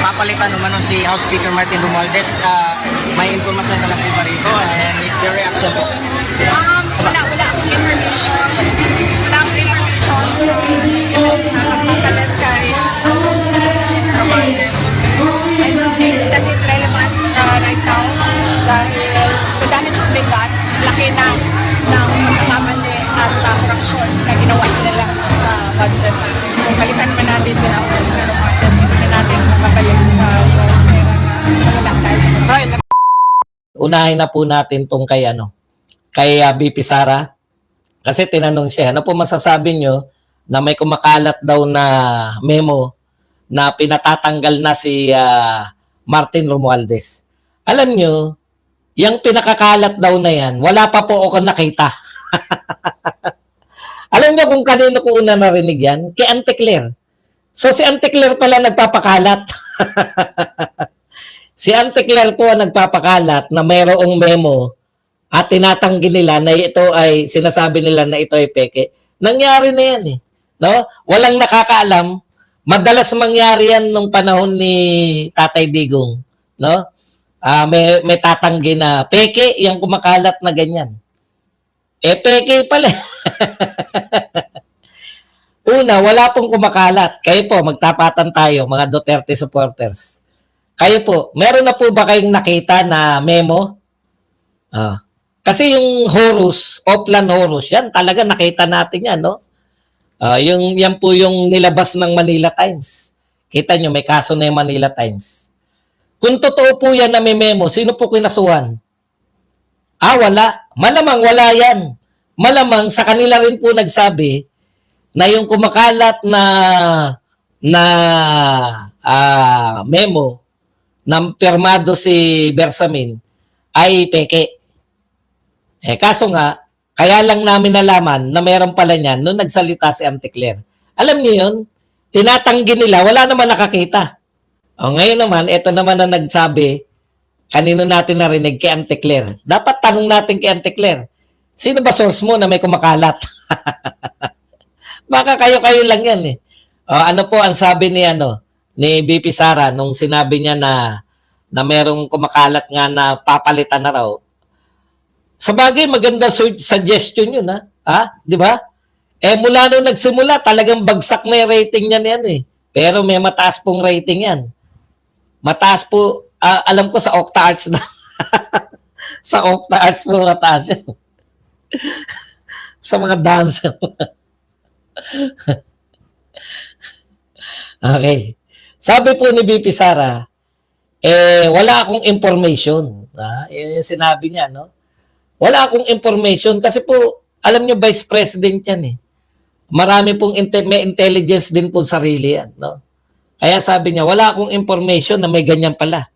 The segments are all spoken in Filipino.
papalitan naman si House Speaker Martin Romualdez. May informasyon ka lang po ba rito and your reaction po? Wala akong information. Wala akong information. Nakapagpapalit kay Romualdez. I don't think that is relevant right now dahil the damage has been done. Laki na ng pagkakamali at corruption na ginawa nila sa budget. So, palitan man natin sila sa Romualdez. Hindi na natin makabalik yung pera na nalatay. Unahin na po natin tong kay BP Sara. Kasi tinanong siya, ano po masasabi nyo na may kumakalat daw na memo na pinatatanggal na si Martin Romualdez. Alam nyo, yung pinakakalat daw na yan, wala pa po ako nakita. Alam nyo kung kanino ko una narinig yan? Kay Auntie Claire. So si Auntie Claire pala nagpapakalat. Si Auntie Claire po ang nagpapakalat na mayroong memo at tinatanggi nila na ito ay, sinasabi nila na ito ay peke. Nangyari na yan eh. No? Walang nakakaalam. Madalas mangyari yan nung panahon ni Tatay Digong. No? May tatanggi na peke, yung kumakalat na ganyan. Peke pala. Una, wala pong kumakalat. Kayo po, magtapatan tayo, mga Duterte supporters. Kayo po, meron na po ba kayong nakita na memo? Kasi yung Horus, Oplan Horus, yan talaga nakita natin yan, no? Yan po yung nilabas ng Manila Times. Kita nyo, may kaso na yung Manila Times. Kung totoo po yan na may memo, sino po kinasuhan? Wala. Malamang wala yan. Malamang sa kanila rin po nagsabi na yung kumakalat na memo na pirmado si Bersamin ay peke. Kaso nga, kaya lang namin nalaman na meron pala niyan nung nagsalita si Auntie Claire. Alam niyo yun, tinatanggi nila, wala naman nakakita. Ngayon naman, ito naman na nagsabi, kanino natin narinig kay Auntie Claire. Dapat tanong natin kay Auntie Claire, sino ba source mo na may kumakalat? Baka kayo-kayo lang yan eh. Ano po ang sabi ni BP Sara nung sinabi niya na merong kumakalat nga na papalitan na raw. Sa bagay, maganda suggestion yun, di ba? Mula nung nagsimula, talagang bagsak na yung rating niya yan eh. Pero may mataas pong rating yan. Mataas po, alam ko sa Octa Arts na. Sa Octa Arts po mataas yan. Sa mga dancer. Okay. Sabi po ni BP Sara, wala akong information. Yun yung sinabi niya, no? Wala akong information kasi po, alam niyo, Vice President yan eh. Marami pong may intelligence din po sarili yan, no? Kaya sabi niya, wala akong information na may ganyan pala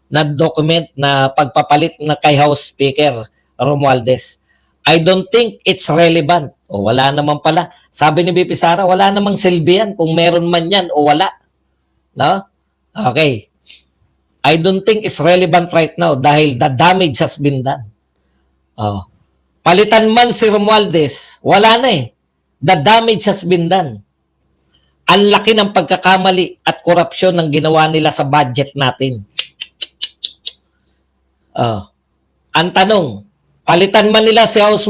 na document na pagpapalit na kay House Speaker Romualdez. I don't think it's relevant. Wala naman pala. Sabi ni BP Sara, wala namang silbi yan kung meron man yan o wala. No? Okay. I don't think it's relevant right now dahil the damage has been done. Palitan man si Romualdez, wala na eh. The damage has been done. Ang laki ng pagkakamali at korupsyon ng ginawa nila sa budget natin. Ang tanong, palitan man nila si House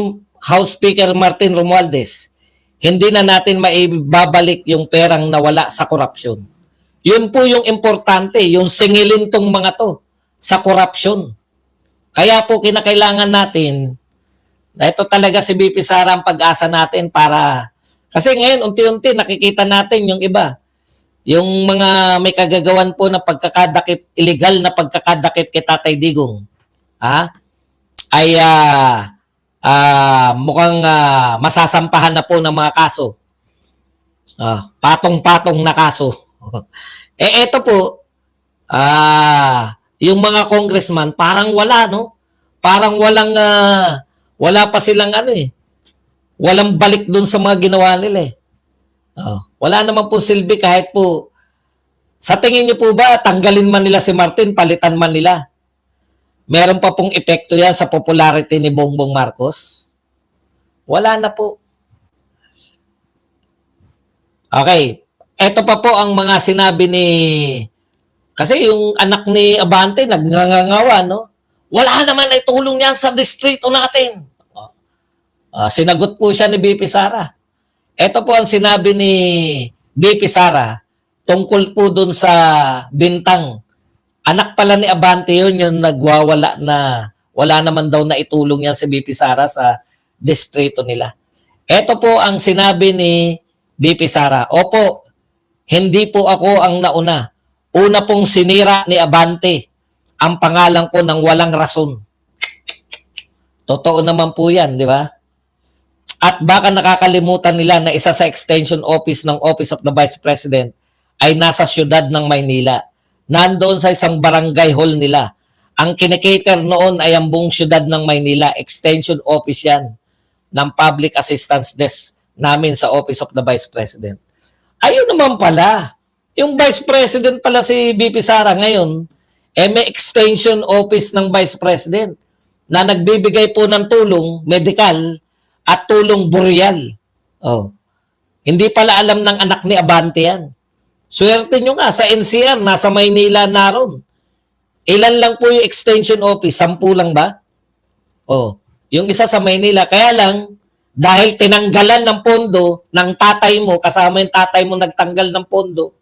Speaker Martin Romualdez, hindi na natin maibabalik yung perang nawala sa korupsyon. Yun po yung importante, yung singilin tong mga to sa korupsyon. Kaya po kinakailangan natin na ito talaga si BP Sara ang pag-asa natin para, kasi ngayon unti-unti nakikita natin yung iba. Yung mga may kagagawan po na pagkakadakip, illegal na pagkakadakip kay Tatay Digong. Ay mukhang masasampahan na po ng mga kaso. Patong-patong na kaso. Eto po, yung mga congressman, parang wala, no? Parang wala pa silang walang balik dun sa mga ginawa nila eh. Wala naman po silbi kahit po, sa tingin niyo po ba, tanggalin man nila si Martin, palitan man nila? Meron pa pong epekto yan sa popularity ni Bongbong Marcos? Wala na po. Okay. Ito pa po ang mga sinabi Kasi yung anak ni Abante, nagngangawa, no? Wala naman na itulong yan sa distrito natin. Sinagot po siya ni BP Sara. Ito po ang sinabi ni BP Sara tungkol po dun sa bintang. Anak pala ni Abante yun, yung nagwawala na wala naman daw na itulong yan si BP Sara sa distrito nila. Ito po ang sinabi ni BP Sara. Opo, hindi po ako ang nauna. Una pong sinira ni Abante ang pangalan ko ng walang rason. Totoo naman po yan, di ba? At baka nakakalimutan nila na isa sa extension office ng Office of the Vice President ay nasa siyudad ng Maynila. Nandoon sa isang barangay hall nila. Ang kinikater noon ay ang buong siyudad ng Maynila. Extension office yan ng Public Assistance Desk namin sa Office of the Vice President. Ayun naman pala. Yung Vice President pala si BP Sara ngayon, may extension office ng Vice President na nagbibigay po ng tulong medical at tulong boreal. Hindi pala alam ng anak ni Abante yan. Swerte nyo nga, sa NCR, nasa Maynila naroon. Ilan lang po yung extension office? 10 lang ba? Yung isa sa Maynila. Kaya lang, dahil tinanggalan ng pondo ng tatay mo, kasama yung tatay mo nagtanggal ng pondo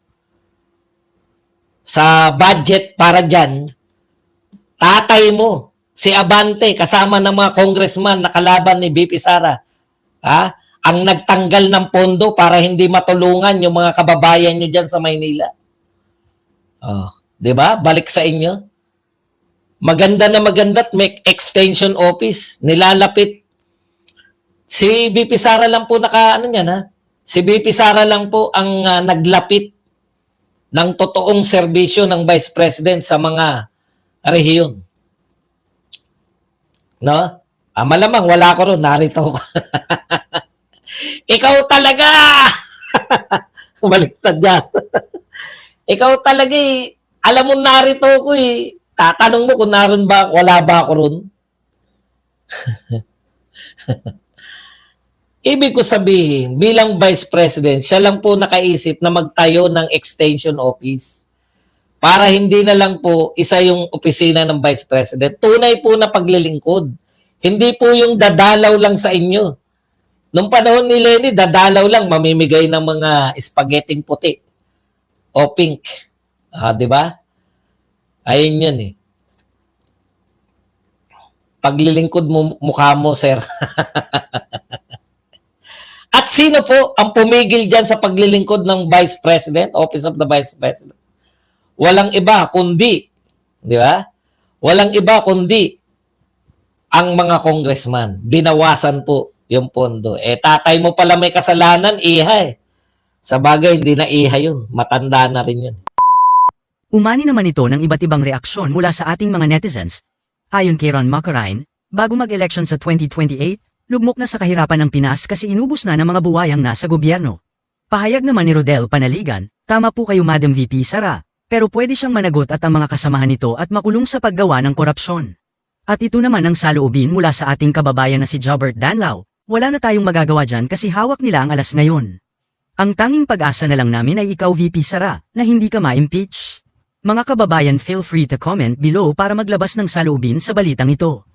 sa budget para dyan, tatay mo, si Abante, kasama ng mga congressman na kalaban ni BP Sara, ang nagtanggal ng pondo para hindi matulungan yung mga kababayan nyo dyan sa Maynila. Di ba? Balik sa inyo. Maganda na maganda at may extension office. Nilalapit. Si BP Sara lang po Si BP Sara lang po ang naglapit ng totoong serbisyo ng Vice President sa mga rehiyon. No? Malamang wala ko ron, narito ko. Ikaw talaga! Baliktad yan. Ikaw talaga alam mo narito ko tatanong mo kung naroon ba, wala ba ako ron? Ibig ko sabihin, bilang Vice President, siya lang po nakaisip na magtayo ng extension office para hindi na lang po isa yung opisina ng Vice President. Tunay po na paglilingkod. Hindi po yung dadalaw lang sa inyo. Nung panahon ni Lenny, dadalaw lang, mamimigay ng mga spaghetting puti o pink. Di ba? Ayun yun Paglilingkod mo, mukha mo, sir. At sino po ang pumigil dyan sa paglilingkod ng Vice President, Office of the Vice President? Walang iba kundi, di ba? Walang iba kundi ang mga congressman. Binawasan po yung pondo. Tatay mo pala may kasalanan, iha Sa bagay, hindi na iha yun. Matanda na rin yun. Umani naman ito ng iba't ibang reaksyon mula sa ating mga netizens. Ayon kay Ron Macarine, bago mag-election sa 2028, lugmok na sa kahirapan ng Pinas kasi inubos na ng mga buwayang nasa gobyerno. Pahayag naman ni Rodel Panaligan, tama po kayo Madam VP Sara, pero pwede siyang managot at ang mga kasamahan nito at makulong sa paggawa ng korupsyon. At ito naman ang saloobin mula sa ating kababayan na si Jobert Danlao, wala na tayong magagawa dyan kasi hawak nila ang alas ngayon. Ang tanging pag-asa na lang namin ay ikaw VP Sara, na hindi ka ma-impeach. Mga kababayan, feel free to comment below para maglabas ng saloobin sa balitang ito.